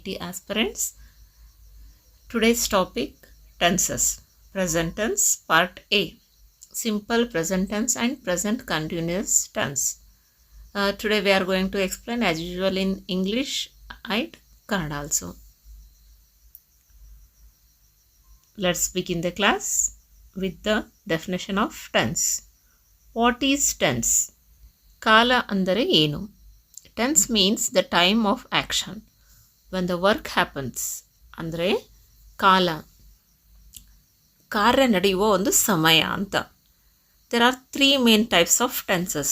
IIT aspirants. Today's topic, tenses. Present tense part A. Simple present tense and present continuous tense. Today we are going to explain as usual in English and Kannada also. Let's begin the class with the definition of tense. What is tense? Kala ಅಂದರೆ ಏನು? Tense means the time of action. When the work happens. ಅಂದರೆ ಕಾಲ, ಕಾರ್ಯ ನಡೆಯುವ ಒಂದು ಸಮಯ ಅಂತ. There are three main types of tenses.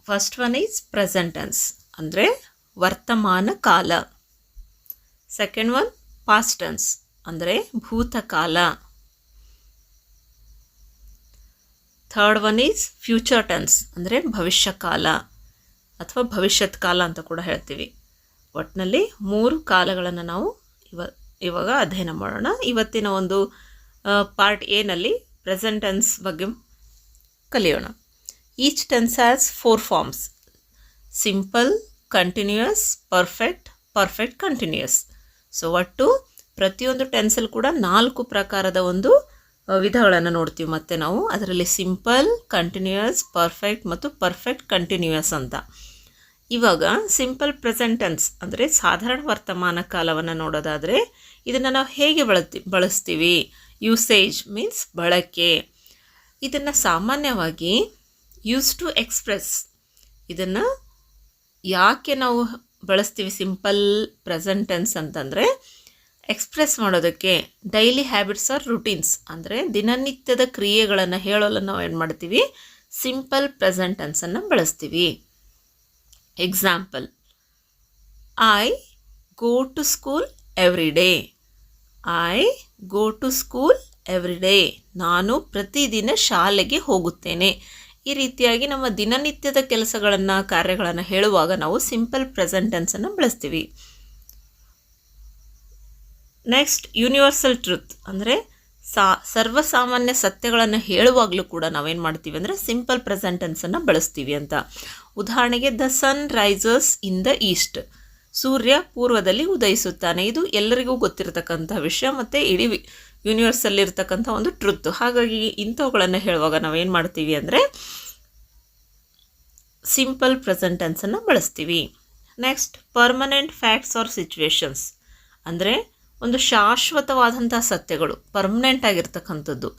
First one is present tense. ಅಂದರೆ ವರ್ತಮಾನ ಕಾಲ. Second one past tense. ಅಂದರೆ ಭೂತಕಾಲ. Third one is future tense ಅಂದರೆ ಭವಿಷ್ಯಕಾಲ ಅಥವಾ ಭವಿಷ್ಯತ್ ಕಾಲ ಅಂತ ಕೂಡ ಹೇಳ್ತೀವಿ. ಒಟ್ಟಿನಲ್ಲಿ ಮೂರು ಕಾಲಗಳನ್ನು ನಾವು ಇವಾಗ ಅಧ್ಯಯನ ಮಾಡೋಣ. ಇವತ್ತಿನ ಒಂದು ಪಾರ್ಟ್ ಎನಲ್ಲಿ ಪ್ರೆಸೆಂಟ್ ಟೆನ್ಸ್ ಬಗ್ಗೆ ಕಲಿಯೋಣ. Each tense has 4 forms: simple, continuous, perfect, perfect continuous. So ಒಟ್ಟು ಪ್ರತಿಯೊಂದು ಟೆನ್ಸಲ್ಲಿ ಕೂಡ 4 ಪ್ರಕಾರದ ಒಂದು ವಿಧಗಳನ್ನು ನೋಡ್ತೀವಿ. ಮತ್ತು ನಾವು ಅದರಲ್ಲಿ ಸಿಂಪಲ್, ಕಂಟಿನ್ಯೂಯಸ್, ಪರ್ಫೆಕ್ಟ್ ಮತ್ತು ಪರ್ಫೆಕ್ಟ್ ಕಂಟಿನ್ಯೂಯಸ್ ಅಂತ. ಇವಾಗ ಸಿಂಪಲ್ ಪ್ರೆಸೆಂಟ್ ಟೆನ್ಸ್ ಅಂದರೆ ಸಾಧಾರಣ ವರ್ತಮಾನ ಕಾಲವನ್ನು ನೋಡೋದಾದರೆ ಇದನ್ನು ನಾವು ಹೇಗೆ ಬಳಸ್ತೀವಿ? ಯೂಸೇಜ್ ಮೀನ್ಸ್ ಬಳಕೆ. ಇದನ್ನು ಸಾಮಾನ್ಯವಾಗಿ ಯೂಸ್ ಟು ಎಕ್ಸ್ಪ್ರೆಸ್. ಇದನ್ನು ಯಾಕೆ ನಾವು ಬಳಸ್ತೀವಿ ಸಿಂಪಲ್ ಪ್ರೆಸೆಂಟ್ ಟೆನ್ಸ್ ಅಂತಂದರೆ ಎಕ್ಸ್ಪ್ರೆಸ್ ಮಾಡೋದಕ್ಕೆ. ಡೈಲಿ ಹ್ಯಾಬಿಟ್ಸ್ ಆರ್ ರುಟೀನ್ಸ್ ಅಂದರೆ ದಿನನಿತ್ಯದ ಕ್ರಿಯೆಗಳನ್ನು ಹೇಳಲು ನಾವು ಏನು ಮಾಡ್ತೀವಿ? ಸಿಂಪಲ್ ಪ್ರೆಸೆಂಟ್ ಟೆನ್ಸನ್ನು ಬಳಸ್ತೀವಿ. Example: I go to school every day. I go to school every day. ನಾನು ಪ್ರತಿದಿನ ಶಾಲೆಗೆ ಹೋಗುತ್ತೇನೆ. ಈ ರೀತಿಯಾಗಿ ನಮ್ಮ ದಿನನಿತ್ಯದ ಕೆಲಸಗಳನ್ನು, ಕಾರ್ಯಗಳನ್ನು ಹೇಳುವಾಗ ನಾವು ಸಿಂಪಲ್ ಪ್ರೆಸೆಂಟ್ ಟೆನ್ಸನ್ನು ಬಳಸ್ತೀವಿ. ನೆಕ್ಸ್ಟ್ ಯೂನಿವರ್ಸಲ್ ಟ್ರುತ್ ಅಂದರೆ ಸರ್ವಸಾಮಾನ್ಯ ಸತ್ಯಗಳನ್ನು ಹೇಳುವಾಗಲೂ ಕೂಡ ನಾವೇನು ಮಾಡ್ತೀವಿ ಅಂದರೆ ಸಿಂಪಲ್ ಪ್ರೆಸೆಂಟ್ ಟೆನ್ಸನ್ನು ಬಳಸ್ತೀವಿ ಅಂತ. ಉದಾಹರಣೆಗೆ the sun rises in the east. ಸೂರ್ಯ ಪೂರ್ವದಲ್ಲಿ ಉದಯಿಸುತ್ತಾನೆ. ಇದು ಎಲ್ಲರಿಗೂ ಗೊತ್ತಿರತಕ್ಕಂಥ ವಿಷಯ ಮತ್ತು ಇಡೀ ಯೂನಿವರ್ಸಲ್ಲಿರ್ತಕ್ಕಂಥ ಒಂದು ಟ್ರುತ್. ಹಾಗಾಗಿ ಇಂಥವುಗಳನ್ನು ಹೇಳುವಾಗ ನಾವೇನು ಮಾಡ್ತೀವಿ ಅಂದರೆ ಸಿಂಪಲ್ ಪ್ರೆಸೆಂಟ್ ಟೆನ್ಸನ್ನು ಬಳಸ್ತೀವಿ. Next permanent facts or situations ಅಂದರೆ ಒಂದು ಶಾಶ್ವತವಾದಂಥ ಸತ್ಯಗಳು, ಪರ್ಮನೆಂಟ್ ಆಗಿರ್ತಕ್ಕಂಥದ್ದು,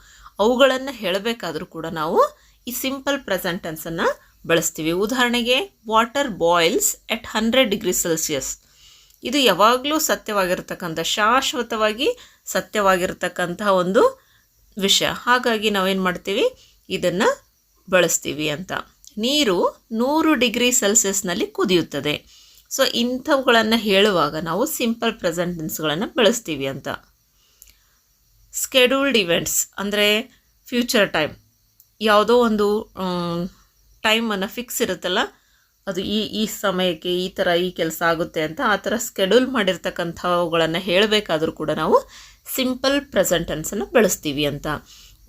ಅವುಗಳನ್ನು ಹೇಳಬೇಕಾದ್ರೂ ಕೂಡ ನಾವು ಈ ಸಿಂಪಲ್ ಪ್ರೆಸೆಂಟ್ ಟೆನ್ಸನ್ನು ಬಳಸ್ತೀವಿ. ಉದಾಹರಣೆಗೆ ವಾಟರ್ ಬಾಯ್ಲ್ಸ್ ಎಟ್ 100 ಡಿಗ್ರಿ ಸೆಲ್ಸಿಯಸ್. ಇದು ಯಾವಾಗಲೂ ಸತ್ಯವಾಗಿರ್ತಕ್ಕಂಥ, ಶಾಶ್ವತವಾಗಿ ಸತ್ಯವಾಗಿರ್ತಕ್ಕಂಥ ಒಂದು ವಿಷಯ. ಹಾಗಾಗಿ ನಾವೇನು ಮಾಡ್ತೀವಿ? ಇದನ್ನು ಬಳಸ್ತೀವಿ ಅಂತ. ನೀರು 100 ಡಿಗ್ರಿ ಸೆಲ್ಸಿಯಸ್ನಲ್ಲಿ ಕುದಿಯುತ್ತದೆ. ಸೊ ಇಂಥವುಗಳನ್ನು ಹೇಳುವಾಗ ನಾವು ಸಿಂಪಲ್ ಪ್ರೆಸೆಂಟ್ ಟೆನ್ಸ್ಗಳನ್ನು ಬಳಸ್ತೀವಿ ಅಂತ. ಸ್ಕೆಡ್ಯೂಲ್ಡ್ ಇವೆಂಟ್ಸ್ ಅಂದರೆ ಫ್ಯೂಚರ್ ಟೈಮ್. ಯಾವುದೋ ಒಂದು ಟೈಮನ್ನು ಫಿಕ್ಸ್ ಇರುತ್ತಲ್ಲ, ಅದು ಈ ಸಮಯಕ್ಕೆ ಈ ಥರ ಈ ಕೆಲಸ ಆಗುತ್ತೆ ಅಂತ ಆ ಥರ ಸ್ಕೆಡ್ಯೂಲ್ ಮಾಡಿರ್ತಕ್ಕಂಥವುಗಳನ್ನು ಹೇಳಬೇಕಾದ್ರೂ ಕೂಡ ನಾವು ಸಿಂಪಲ್ ಪ್ರೆಸೆಂಟ್ ಟೆನ್ಸನ್ನು ಬಳಸ್ತೀವಿ ಅಂತ.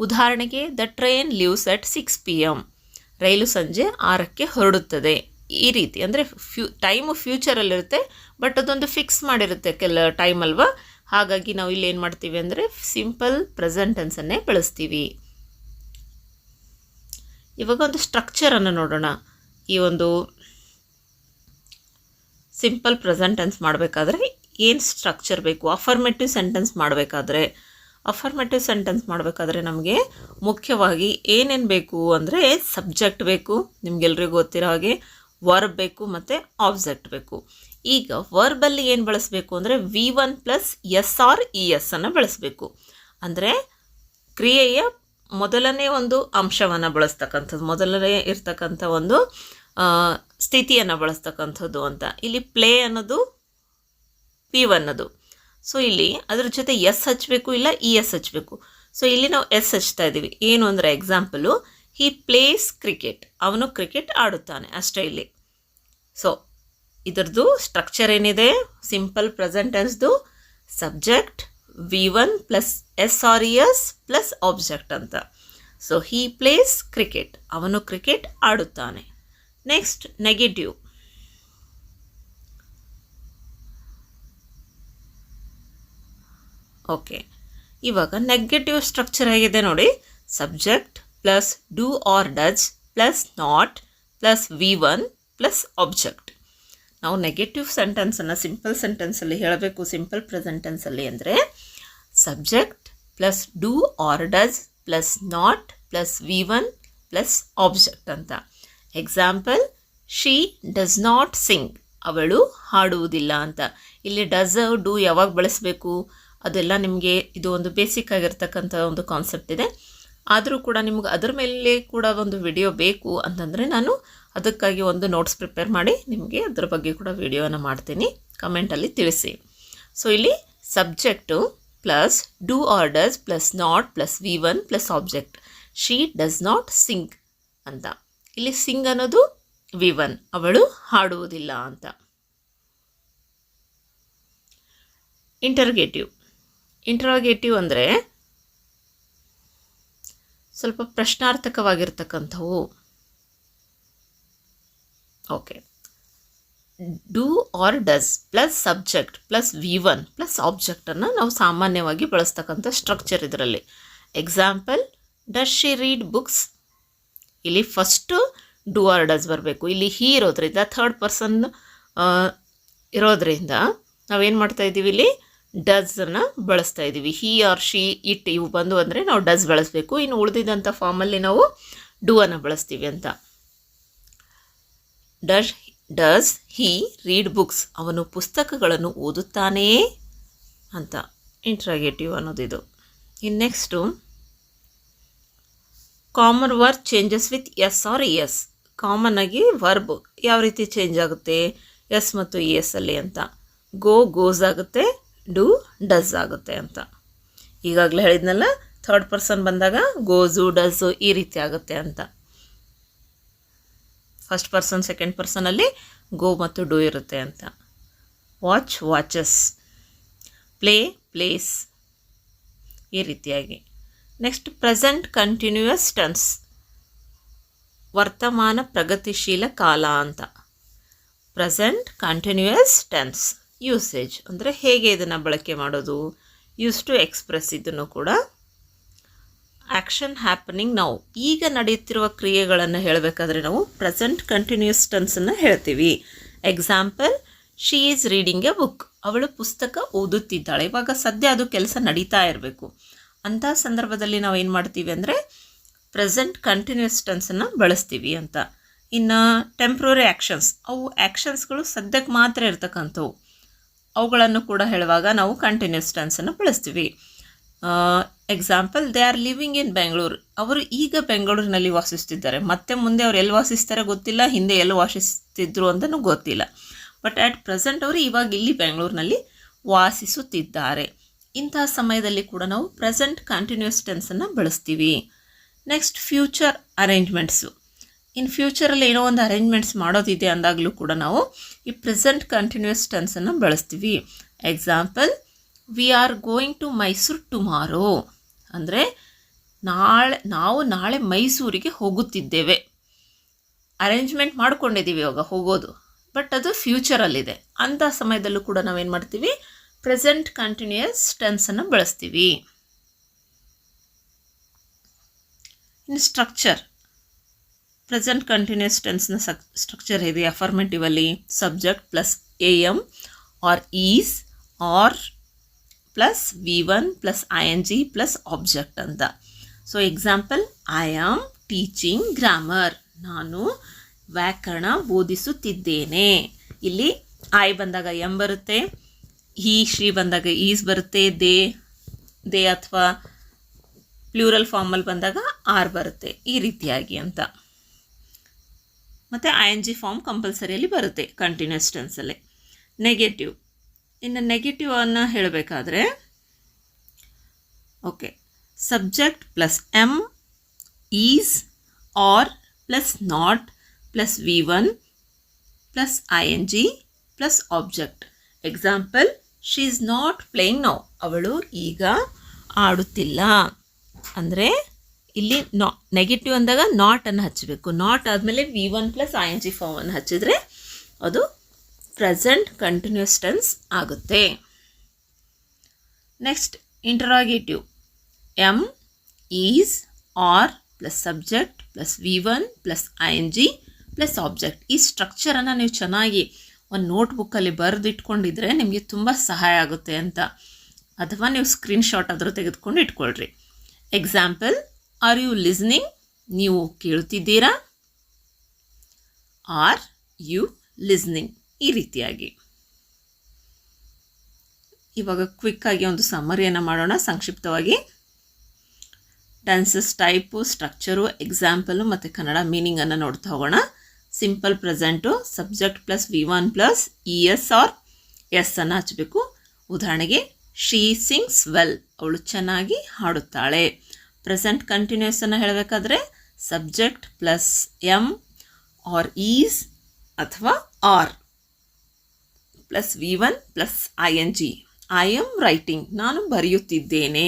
ಉದಾಹರಣೆಗೆ the train leaves at 6 PM. ರೈಲು ಸಂಜೆ 6ಕ್ಕೆ ಹೊರಡುತ್ತದೆ. ಈ ರೀತಿ ಅಂದರೆ ಟೈಮು ಫ್ಯೂಚರಲ್ಲಿರುತ್ತೆ, ಬಟ್ ಅದೊಂದು ಫಿಕ್ಸ್ ಮಾಡಿರುತ್ತೆ ಟೈಮ್ ಅಲ್ವಾ. ಹಾಗಾಗಿ ನಾವು ಇಲ್ಲಿ ಏನು ಮಾಡ್ತೀವಿ ಅಂದರೆ ಸಿಂಪಲ್ ಪ್ರೆಸೆಂಟ್ ಟೆನ್ಸನ್ನೇ ಬಳಸ್ತೀವಿ. ಇವಾಗ ಒಂದು ಸ್ಟ್ರಕ್ಚರನ್ನು ನೋಡೋಣ. ಈ ಒಂದು ಸಿಂಪಲ್ ಪ್ರೆಸೆಂಟ್ ಟೆನ್ಸ್ ಮಾಡಬೇಕಾದ್ರೆ ಏನು ಸ್ಟ್ರಕ್ಚರ್ ಬೇಕು? ಅಫರ್ಮೇಟಿವ್ ಸೆಂಟೆನ್ಸ್ ಮಾಡಬೇಕಾದ್ರೆ ನಮಗೆ ಮುಖ್ಯವಾಗಿ ಏನೇನು ಬೇಕು ಅಂದರೆ ಸಬ್ಜೆಕ್ಟ್ ಬೇಕು, ನಿಮಗೆಲ್ರಿಗೂ ಗೊತ್ತಿರೋ ಹಾಗೆ ವರ್ಬ್ ಬೇಕು ಮತ್ತು ಆಬ್ಜೆಕ್ಟ್ ಬೇಕು. ಈಗ ವರ್ಬಲ್ಲಿ ಏನು ಬಳಸಬೇಕು ಅಂದರೆ V1 + S or ES ಅನ್ನು ಬಳಸಬೇಕು. ಅಂದರೆ ಕ್ರಿಯೆಯ ಮೊದಲನೇ ಒಂದು ಅಂಶವನ್ನು ಬಳಸ್ತಕ್ಕಂಥದ್ದು, ಮೊದಲನೇ ಇರ್ತಕ್ಕಂಥ ಒಂದು ಸ್ಥಿತಿಯನ್ನು ಬಳಸ್ತಕ್ಕಂಥದ್ದು ಅಂತ. ಇಲ್ಲಿ ಪ್ಲೇ ಅನ್ನೋದು P1 ಅದು. ಸೊ ಇಲ್ಲಿ ಅದ್ರ ಜೊತೆ S ಹಚ್ಚಬೇಕು, ಇಲ್ಲ ES ಹಚ್ಚಬೇಕು. ಸೊ ಇಲ್ಲಿ ನಾವು S ಹಚ್ತಾ ಇದ್ದೀವಿ. ಏನು ಅಂದರೆ ಎಕ್ಸಾಂಪಲು, ಹಿ ಪ್ಲೇಸ್ ಕ್ರಿಕೆಟ್. ಅವನು ಕ್ರಿಕೆಟ್ ಆಡುತ್ತಾನೆ ಅಷ್ಟೇ ಇಲ್ಲಿ. ಸೊ ಇದರದ್ದು ಸ್ಟ್ರಕ್ಚರ್ ಏನಿದೆ? ಸಿಂಪಲ್ ಪ್ರೆಸೆಂಟ್ ಟೆನ್ಸ್ದು subject V1 + S or ES + object ಅಂತ. So he plays cricket. ಅವನು ಕ್ರಿಕೆಟ್ ಆಡುತ್ತಾನೆ. Next negative. ಓಕೆ, ಇವಾಗ ನೆಗೆಟಿವ್ ಸ್ಟ್ರಕ್ಚರ್ ಹೇಗಿದೆ ನೋಡಿ. Subject plus do or does plus not plus V1 plus object. ನಾವು ನೆಗೆಟಿವ್ ಸೆಂಟೆನ್ಸನ್ನು ಸಿಂಪಲ್ ಸೆಂಟೆನ್ಸಲ್ಲಿ ಹೇಳಬೇಕು. ಸಿಂಪಲ್ ಪ್ರೆಸೆಂಟ್ ಟೆನ್ಸಲ್ಲಿ ಅಂದರೆ subject plus do or does plus not plus V1 plus object ಅಂತ. Example, she does not sing, ಅವಳು ಹಾಡುವುದಿಲ್ಲ ಅಂತ. ಇಲ್ಲಿ ಡಸ್ ಡೂ ಯಾವಾಗ ಬಳಸಬೇಕು ಅದೆಲ್ಲ ನಿಮಗೆ ಇದು ಒಂದು ಬೇಸಿಕ್ ಆಗಿರ್ತಕ್ಕಂಥ ಒಂದು ಕಾನ್ಸೆಪ್ಟ್ ಇದೆ. ಆದರೂ ಕೂಡ ನಿಮ್ಗೆ ಅದ್ರ ಮೇಲೆ ಕೂಡ ಒಂದು ವಿಡಿಯೋ ಬೇಕು ಅಂತಂದರೆ ನಾನು ಅದಕ್ಕಾಗಿ ಒಂದು ನೋಟ್ಸ್ ಪ್ರಿಪೇರ್ ಮಾಡಿ ನಿಮಗೆ ಅದ್ರ ಬಗ್ಗೆ ಕೂಡ ವಿಡಿಯೋನ ಮಾಡ್ತೀನಿ, ಕಮೆಂಟಲ್ಲಿ ತಿಳಿಸಿ. ಸೊ ಇಲ್ಲಿ subject plus do or does plus not plus V1 plus object. She does not Singh ಅಂತ. ಇಲ್ಲಿ ಸಿಂಗ್ ಅನ್ನೋದು V1, ಅವಳು ಹಾಡುವುದಿಲ್ಲ ಅಂತ. ಇಂಟರೋಗೇಟಿವ್ ಅಂದರೆ ಸ್ವಲ್ಪ ಪ್ರಶ್ನಾರ್ಥಕವಾಗಿರ್ತಕ್ಕಂಥವು. Okay, do or does plus subject plus V1 plus ಆಬ್ಜೆಕ್ಟನ್ನು ನಾವು ಸಾಮಾನ್ಯವಾಗಿ ಬಳಸ್ತಕ್ಕಂಥ ಸ್ಟ್ರಕ್ಚರ್ ಇದರಲ್ಲಿ. Example, does she read books. ಇಲ್ಲಿ ಫಸ್ಟು ಡೂ ಆರ್ ಡಸ್ ಬರಬೇಕು. ಇಲ್ಲಿ ಹಿ ಇರೋದ್ರಿಂದ ಥರ್ಡ್ ಪರ್ಸನ್ ಇರೋದ್ರಿಂದ ನಾವೇನು ಮಾಡ್ತಾ ಇದ್ದೀವಿ, ಇಲ್ಲಿ ಡಸ್ಸನ್ನು ಬಳಸ್ತಾ ಇದ್ದೀವಿ. ಹಿ ಆರ್ ಶಿ ಇಟ್ ಇವು ಬಂದು ಅಂದರೆ ನಾವು ಡಸ್ ಬಳಸಬೇಕು. ಇನ್ನು ಉಳಿದಿದ್ದಂಥ ಫಾರ್ಮಲ್ಲಿ ನಾವು ಡೂ ಅನ್ನು ಬಳಸ್ತೀವಿ ಅಂತ. ಡಸ್ ಹಿ ರೀಡ್ ಬುಕ್ಸ್, ಅವನು ಪುಸ್ತಕಗಳನ್ನು ಓದುತ್ತಾನೇ ಅಂತ. ಇಂಟ್ರಾಗೇಟಿವ್ ಅನ್ನೋದಿದು. ಇನ್ನು next common verb changes with S or S. Common ಆಗಿ ವರ್ಬ್ ಯಾವ ರೀತಿ ಚೇಂಜ್ ಆಗುತ್ತೆ ಎಸ್ ಮತ್ತು ಎಸ್ ಅಲ್ಲಿ ಅಂತ. ಗೋಸ್ ಆಗುತ್ತೆ, ಡೂ ಡಸ್ ಆಗುತ್ತೆ ಅಂತ. ಈಗಾಗಲೇ ಹೇಳಿದ್ನಲ್ಲ, ಥರ್ಡ್ ಪರ್ಸನ್ ಬಂದಾಗ ಗೋಸು ಡಸ್ಸು ಈ ರೀತಿ ಆಗುತ್ತೆ ಅಂತ. ಫಸ್ಟ್ ಪರ್ಸನ್ ಸೆಕೆಂಡ್ ಪರ್ಸನಲ್ಲಿ ಗೋ ಮತ್ತು ಡೂ ಇರುತ್ತೆ ಅಂತ. ವಾಚ್ ವಾಚಸ್, ಪ್ಲೇ ಪ್ಲೇಸ್ ಈ ರೀತಿಯಾಗಿ. ನೆಕ್ಸ್ಟ್ ಪ್ರೆಸೆಂಟ್ ಕಂಟಿನ್ಯೂಯಸ್ ಟೆನ್ಸ್, ವರ್ತಮಾನ ಪ್ರಗತಿಶೀಲ ಕಾಲ ಅಂತ. ಪ್ರೆಸೆಂಟ್ ಕಂಟಿನ್ಯೂಯಸ್ ಟೆನ್ಸ್ ಯೂಸೇಜ್ ಅಂದರೆ ಹೇಗೆ ಇದನ್ನು ಬಳಕೆ ಮಾಡೋದು. ಯೂಸ್ ಟು ಎಕ್ಸ್ಪ್ರೆಸ್ ಇದನ್ನು ಕೂಡ. ಆ್ಯಕ್ಷನ್ ಹ್ಯಾಪನಿಂಗ್ ನಾವು, ಈಗ ನಡೆಯುತ್ತಿರುವ ಕ್ರಿಯೆಗಳನ್ನು ಹೇಳಬೇಕಾದ್ರೆ ನಾವು ಪ್ರೆಸೆಂಟ್ ಕಂಟಿನ್ಯೂಯಸ್ ಟೆನ್ಸನ್ನು ಹೇಳ್ತೀವಿ. Example, she is reading A book, ಅವಳು ಪುಸ್ತಕ ಓದುತ್ತಿದ್ದಾಳೆ. ಇವಾಗ ಸದ್ಯ ಅದು ಕೆಲಸ ನಡೀತಾ ಇರಬೇಕು. ಅಂಥ ಸಂದರ್ಭದಲ್ಲಿ ನಾವು ಏನು ಮಾಡ್ತೀವಿ ಅಂದರೆ ಪ್ರೆಸೆಂಟ್ ಕಂಟಿನ್ಯೂಯಸ್ ಟೆನ್ಸನ್ನು ಬಳಸ್ತೀವಿ ಅಂತ. ಇನ್ನು ಟೆಂಪ್ರರಿ ಆ್ಯಕ್ಷನ್ಸ್, ಅವು ಆ್ಯಕ್ಷನ್ಸ್ಗಳು ಸದ್ಯಕ್ಕೆ ಮಾತ್ರ ಇರ್ತಕ್ಕಂಥವು, ಅವುಗಳನ್ನು ಕೂಡ ಹೇಳುವಾಗ ನಾವು ಕಂಟಿನ್ಯೂಸ್ ಟೆನ್ಸನ್ನು ಬಳಸ್ತೀವಿ. Example, they are living in Bengaluru, ಅವರು ಈಗ ಬೆಂಗಳೂರಿನಲ್ಲಿ ವಾಸಿಸ್ತಿದ್ದಾರೆ. ಮತ್ತೆ ಮುಂದೆ ಅವ್ರು ಎಲ್ಲಿ ವಾಸಿಸ್ತಾರೆ ಗೊತ್ತಿಲ್ಲ, ಹಿಂದೆ ಎಲ್ಲಿ ವಾಸಿಸ್ತಿದ್ರು ಅಂತಲೂ ಗೊತ್ತಿಲ್ಲ. ಬಟ್ ಅಟ್ ಪ್ರೆಸೆಂಟ್ ಅವರು ಇವಾಗ ಇಲ್ಲಿ ಬೆಂಗಳೂರಿನಲ್ಲಿ ವಾಸಿಸುತ್ತಿದ್ದಾರೆ. ಇಂತಹ ಸಮಯದಲ್ಲಿ ಕೂಡ ನಾವು ಪ್ರೆಸೆಂಟ್ ಕಂಟಿನ್ಯೂಸ್ ಟೆನ್ಸನ್ನು ಬಳಸ್ತೀವಿ. Next future arrangements. ಇನ್ ಫ್ಯೂಚರಲ್ಲಿ ಏನೋ ಒಂದು ಅರೇಂಜ್ಮೆಂಟ್ಸ್ ಮಾಡೋದಿದೆ ಅಂದಾಗಲೂ ಕೂಡ ನಾವು ಈ ಪ್ರೆಸೆಂಟ್ ಕಂಟಿನ್ಯೂಸ್ ಟೆನ್ಸನ್ನು ಬಳಸ್ತೀವಿ. Example, we are going to Mysuru tomorrow ಅಂದರೆ ನಾವು ನಾಳೆ ಮೈಸೂರಿಗೆ ಹೋಗುತ್ತಿದ್ದೇವೆ. ಅರೇಂಜ್ಮೆಂಟ್ ಮಾಡ್ಕೊಂಡಿದ್ದೀವಿ ಇವಾಗ ಹೋಗೋದು, ಬಟ್ ಅದು ಫ್ಯೂಚರಲ್ಲಿದೆ. ಅಂಥ ಸಮಯದಲ್ಲೂ ಕೂಡ ನಾವೇನು ಮಾಡ್ತೀವಿ, ಪ್ರೆಸೆಂಟ್ ಕಂಟಿನ್ಯೂಯಸ್ ಟೆನ್ಸನ್ನು ಬಳಸ್ತೀವಿ. ಇನ್ನು ಸ್ಟ್ರಕ್ಚರ್, ಪ್ರೆಸೆಂಟ್ ಕಂಟಿನ್ಯೂಸ್ ಟೆನ್ಸ್ನ ಸ್ಟ್ರಕ್ಚರ್ ಇದೆ. ಅಫರ್ಮೇಟಿವಲ್ಲಿ subject plus AM or is R plus V1 plus ING plus object ಅಂತ. So example, I am teaching grammar, ನಾನು ವ್ಯಾಕರಣ ಬೋಧಿಸುತ್ತಿದ್ದೇನೆ. ಇಲ್ಲಿ ಐ ಬಂದಾಗ ಎಂ ಬರುತ್ತೆ, ಹಿ ಶ್ರೀ ಬಂದಾಗ ಈಸ್ ಬರುತ್ತೆ, ದೇ ಅಥವಾ ಪ್ಲೂರಲ್ ಫಾರ್ಮಲ್ಲಿ ಬಂದಾಗ ಆರ್ ಬರುತ್ತೆ ಈ ರೀತಿಯಾಗಿ ಅಂತ. ಮತ್ತು ING ಫಾರ್ಮ್ ಕಂಪಲ್ಸರಿಯಲ್ಲಿ ಬರುತ್ತೆ ಕಂಟಿನ್ಯೂಸ್ ಟೆನ್ಸಲ್ಲಿ. ನೆಗೆಟಿವ್, ಇನ್ನು ನೆಗೆಟಿವ್ ಅನ್ನು ಹೇಳಬೇಕಾದ್ರೆ okay, subject plus M is R plus not plus V1 plus ING plus object. Example, she is not playing now, ಅವಳು ಈಗ ಆಡುತ್ತಿಲ್ಲ. ಅಂದರೆ ಇಲ್ಲಿ ನೆಗೆಟಿವ್ ಅಂದಾಗ ನಾಟನ್ನು ಹಚ್ಚಬೇಕು. ನಾಟ್ ಆದಮೇಲೆ V1 ಪ್ಲಸ್ ING ಫಾರ್ಮನ್ನು ಹಚ್ಚಿದರೆ ಅದು ಪ್ರೆಸೆಂಟ್ ಕಂಟಿನ್ಯೂಸ್ ಟೆನ್ಸ್ ಆಗುತ್ತೆ. Next interrogative am is R plus subject plus V1 plus ING plus object. ಈ ಸ್ಟ್ರಕ್ಚರನ್ನು ನೀವು ಚೆನ್ನಾಗಿ ಒಂದು ನೋಟ್ಬುಕ್ಕಲ್ಲಿ ಬರೆದಿಟ್ಕೊಂಡಿದ್ರೆ ನಿಮಗೆ ತುಂಬ ಸಹಾಯ ಆಗುತ್ತೆ ಅಂತ. ಅಥವಾ ನೀವು ಸ್ಕ್ರೀನ್ಶಾಟ್ ಆದರೂ ತೆಗೆದುಕೊಂಡು ಇಟ್ಕೊಳ್ರಿ. Example, are you listening? ನೀವು ಕೇಳ್ತಿದ್ದೀರಾ? R you listening? ಈ ರೀತಿಯಾಗಿ. ಇವಾಗ ಕ್ವಿಕ್ಕಾಗಿ ಒಂದು ಸಮ್ಮರಿಯನ್ನು ಮಾಡೋಣ ಸಂಕ್ಷಿಪ್ತವಾಗಿ. ಟೆನ್ಸಸ್ ಟೈಪು, ಸ್ಟ್ರಕ್ಚರು, ಎಕ್ಸಾಂಪಲು ಮತ್ತು ಕನ್ನಡ ಮೀನಿಂಗನ್ನು ನೋಡ್ತಾ ಹೋಗೋಣ. Simple present subject plus V1 plus ES or S ಅನ್ನು ಹಚ್ಚಬೇಕು. ಉದಾಹರಣೆಗೆ ಶೀ ಸಿಂಗ್ಸ್ ವೆಲ್, ಅವಳು ಚೆನ್ನಾಗಿ ಹಾಡುತ್ತಾಳೆ. ಪ್ರೆಸೆಂಟ್ ಕಂಟಿನ್ಯೂಸ್ ಅನ್ನು ಹೇಳಬೇಕಾದ್ರೆ subject plus M or is ಅಥವಾ or plus V1 plus ING. I am writing, ನಾನು ಬರೆಯುತ್ತಿದ್ದೇನೆ.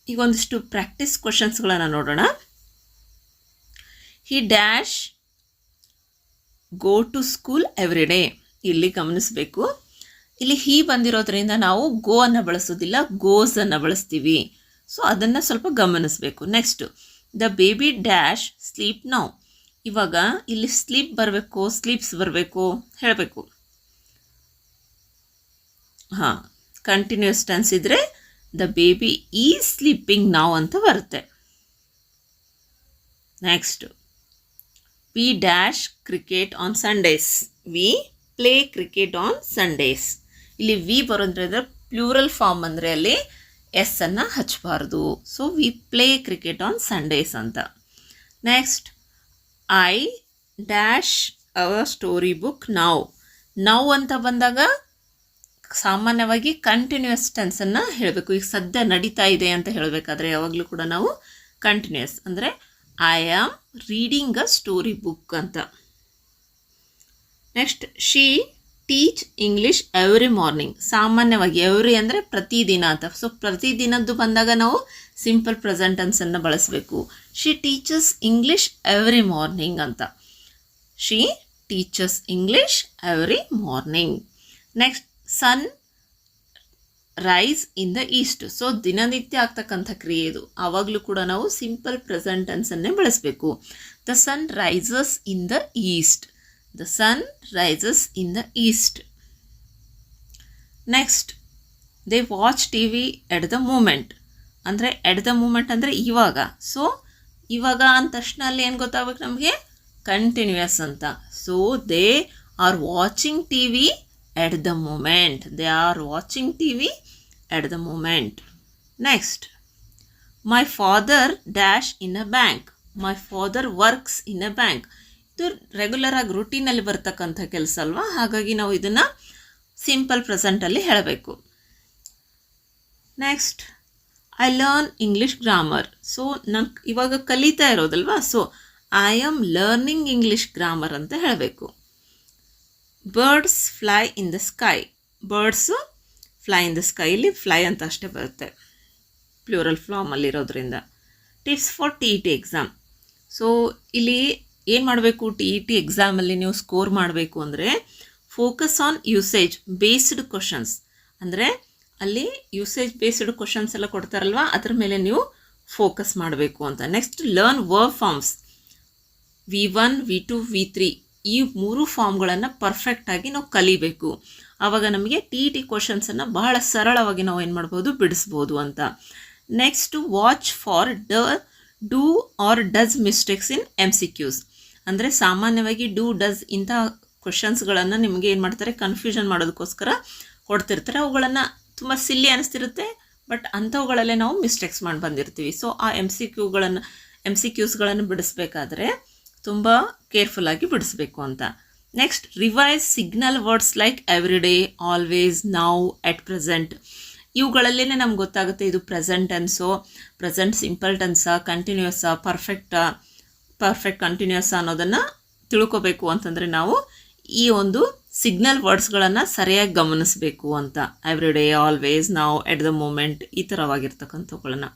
ಈಗ ಒಂದಿಷ್ಟು ಪ್ರಾಕ್ಟೀಸ್ ಕ್ವಶನ್ಸ್ಗಳನ್ನು ನೋಡೋಣ. He dash go to school every day. ಇಲ್ಲಿ ಗಮನಿಸಬೇಕು, ಇಲ್ಲಿ ಹಿ ಬಂದಿರೋದ್ರಿಂದ ನಾವು ಗೋ ಅನ್ನು ಬಳಸೋದಿಲ್ಲ, ಗೋಸ್ ಅನ್ನು ಬಳಸ್ತೀವಿ. ಸೊ ಅದನ್ನು ಸ್ವಲ್ಪ ಗಮನಿಸಬೇಕು. Next, the baby dash sleep now. ಇವಾಗ ಇಲ್ಲಿ ಸ್ಲೀಪ್ ಬರಬೇಕು, ಸ್ಲೀಪ್ಸ್ ಬರಬೇಕು ಹೇಳಬೇಕು. ಹಾಂ, ಕಂಟಿನ್ಯೂಸ್ ಟೆನ್ಸ್ ಇದ್ದರೆ the baby is sleeping now ಅಂತ ಬರುತ್ತೆ. Next, we dash cricket on Sundays. We play cricket on Sundays. ಇಲ್ಲಿ ವಿ ಬರೋದ್ರಿಂದ ಪ್ಲೂರಲ್ ಫಾರ್ಮ್ ಅಂದರೆ ಅಲ್ಲಿ ಎಸ್ ಅನ್ನು ಹಚ್ಚಬಾರ್ದು. So we play cricket on Sundays ಅಂತ. Next, I dash our story book now. Now ಅಂತ ಬಂದಾಗ ಸಾಮಾನ್ಯವಾಗಿ ಕಂಟಿನ್ಯೂಸ್ ಟೆನ್ಸನ್ನು ಹೇಳಬೇಕು. ಈಗ ಸದ್ಯ ನಡೀತಾ ಇದೆ ಅಂತ ಹೇಳಬೇಕಾದ್ರೆ ಯಾವಾಗಲೂ ಕೂಡ ನಾವು ಕಂಟಿನ್ಯೂಸ್ ಅಂದರೆ I am reading a story book ಅಂತ. Next, she teach English every morning. ಸಾಮಾನ್ಯವಾಗಿ ಎವ್ರಿ ಅಂದರೆ ಪ್ರತಿದಿನ ಅಂತ. ಸೊ ಪ್ರತಿದಿನದ್ದು ಬಂದಾಗ ನಾವು ಸಿಂಪಲ್ ಪ್ರೆಸೆಂಟ್ ಟೆನ್ಸನ್ನು ಬಳಸಬೇಕು. She teaches English every morning ಅಂತ. She teaches English every morning. Next, sun rise in the east. So ದಿನನಿತ್ಯ ಆಗ್ತಕ್ಕಂಥ ಕ್ರಿಯೆ ಇದು. ಆವಾಗಲೂ ಕೂಡ ನಾವು ಸಿಂಪಲ್ ಪ್ರೆಸೆಂಟ್ ಟೆನ್ಸನ್ನೇ ಬಳಸಬೇಕು. The sun rises in the east. The sun rises in the east. Next, they watch TV at the moment. ಅಂದರೆ ಎಟ್ ದ ಮೂಮೆಂಟ್ ಅಂದರೆ ಇವಾಗ. ಸೊ ಇವಾಗ ಅಂದ ತಕ್ಷಣ ಅಲ್ಲಿ ಏನು ಗೊತ್ತಾಗಬೇಕು ನಮಗೆ? ಕಂಟಿನ್ಯೂಯಸ್ ಅಂತ. So they are watching TV at the moment. They are watching TV at the moment. Next, my father dash in a bank. My father works in a bank. ಇದು ರೆಗ್ಯುಲರ್ ಆಗಿ ರೂಟೀನಲ್ಲಿ ಬರ್ತಕ್ಕಂಥ ಕೆಲಸ ಅಲ್ವಾ, ಹಾಗಾಗಿ ನಾವು ಇದನ್ನು ಸಿಂಪಲ್ ಪ್ರೆಸೆಂಟಲ್ಲಿ ಹೇಳಬೇಕು. Next, I learn English grammar. So ನಾನು ಇವಾಗ ಕಲಿತಾ ಇರೋದಲ್ವಾ, so I am learning English grammar ಅಂತ ಹೇಳಬೇಕು. Birds fly in the sky. Birds fly in the sky. ಇಲ್ಲಿ ಫ್ಲೈ ಅಂತ ಅಷ್ಟೇ ಬರುತ್ತೆ ಪ್ಲೂರಲ್ ಫಾರ್ಮಲ್ಲಿರೋದ್ರಿಂದ. Tips for TET exam. So ಇಲ್ಲಿ ಏನು ಮಾಡಬೇಕು? TET ಎಕ್ಸಾಮಲ್ಲಿ ನೀವು ಸ್ಕೋರ್ ಮಾಡಬೇಕು ಅಂದರೆ focus on usage based questions. ಅಂದರೆ ಅಲ್ಲಿ ಯೂಸೇಜ್ ಬೇಸ್ಡ್ ಕ್ವಶನ್ಸ್ ಎಲ್ಲ ಕೊಡ್ತಾರಲ್ವ, ಅದ್ರ ಮೇಲೆ ನೀವು ಫೋಕಸ್ ಮಾಡಬೇಕು ಅಂತ. Next, learn verb forms. V1, V2, V3 ಈ 3 ಫಾರ್ಮ್ಗಳನ್ನು ಪರ್ಫೆಕ್ಟಾಗಿ ನಾವು ಕಲಿಬೇಕು. ಆವಾಗ ನಮಗೆ TET ಕ್ವಶನ್ಸನ್ನು ಬಹಳ ಸರಳವಾಗಿ ನಾವು ಏನು ಮಾಡ್ಬೋದು? ಬಿಡಿಸ್ಬೋದು ಅಂತ. Next, watch for do or does mistakes in MCQs. ಅಂದರೆ ಸಾಮಾನ್ಯವಾಗಿ ಡೂ ಡಸ್ ಇಂಥ ಕ್ವಶನ್ಸ್ಗಳನ್ನು ನಿಮಗೆ ಏನು ಮಾಡ್ತಾರೆ? ಕನ್ಫ್ಯೂಷನ್ ಮಾಡೋದಕ್ಕೋಸ್ಕರ ಕೊಡ್ತಿರ್ತಾರೆ. ಅವುಗಳನ್ನು ತುಂಬ ಸಿಲ್ಲಿ ಅನಿಸ್ತಿರುತ್ತೆ, ಬಟ್ ಅಂಥವುಗಳಲ್ಲೇ ನಾವು ಮಿಸ್ಟೇಕ್ಸ್ ಮಾಡಿ ಬಂದಿರ್ತೀವಿ. ಸೊ ಆ MCQsಗಳನ್ನು ಬಿಡಿಸ್ಬೇಕಾದ್ರೆ ತುಂಬ ಕೇರ್ಫುಲ್ಲಾಗಿ ಬಿಡಿಸ್ಬೇಕು ಅಂತ. Next, revise signal words like every day, always, now, at present. ಇವುಗಳಲ್ಲೇ ನಮ್ಗೆ ಗೊತ್ತಾಗುತ್ತೆ ಇದು ಪ್ರೆಸೆಂಟ್ ಟೆನ್ಸೋ, ಪ್ರೆಸೆಂಟ್ ಸಿಂಪಲ್ ಟೆನ್ಸಾ, ಕಂಟಿನ್ಯೂಯಸ್ಸಾ, ಪರ್ಫೆಕ್ಟ್ ಕಂಟಿನ್ಯೂಯಸ್ ಅನ್ನೋದನ್ನು ತಿಳ್ಕೊಬೇಕು ಅಂತಂದರೆ ನಾವು ಈ ಒಂದು ಸಿಗ್ನಲ್ ವರ್ಡ್ಸ್ಗಳನ್ನು ಸರಿಯಾಗಿ ಗಮನಿಸಬೇಕು ಅಂತ. Every day, always, now, at the moment ಈ ಥರವಾಗಿರ್ತಕ್ಕಂಥವುಗಳನ್ನು.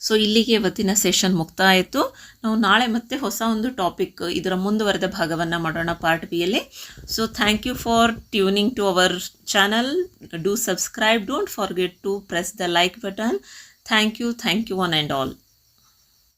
ಸೊ ಇಲ್ಲಿಗೆ ಇವತ್ತಿನ ಸೆಷನ್ ಮುಕ್ತಾಯ ಆಯಿತು. ನಾವು ನಾಳೆ ಮತ್ತೆ ಹೊಸ ಒಂದು ಟಾಪಿಕ್ ಇದರ ಮುಂದುವರೆದ ಭಾಗವನ್ನು ಮಾಡೋಣ ಪಾರ್ಟ್ ಬಿಯಲ್ಲಿ. So thank you for tuning to our channel. Do subscribe. Don't forget to press the like button. Thank you one and all.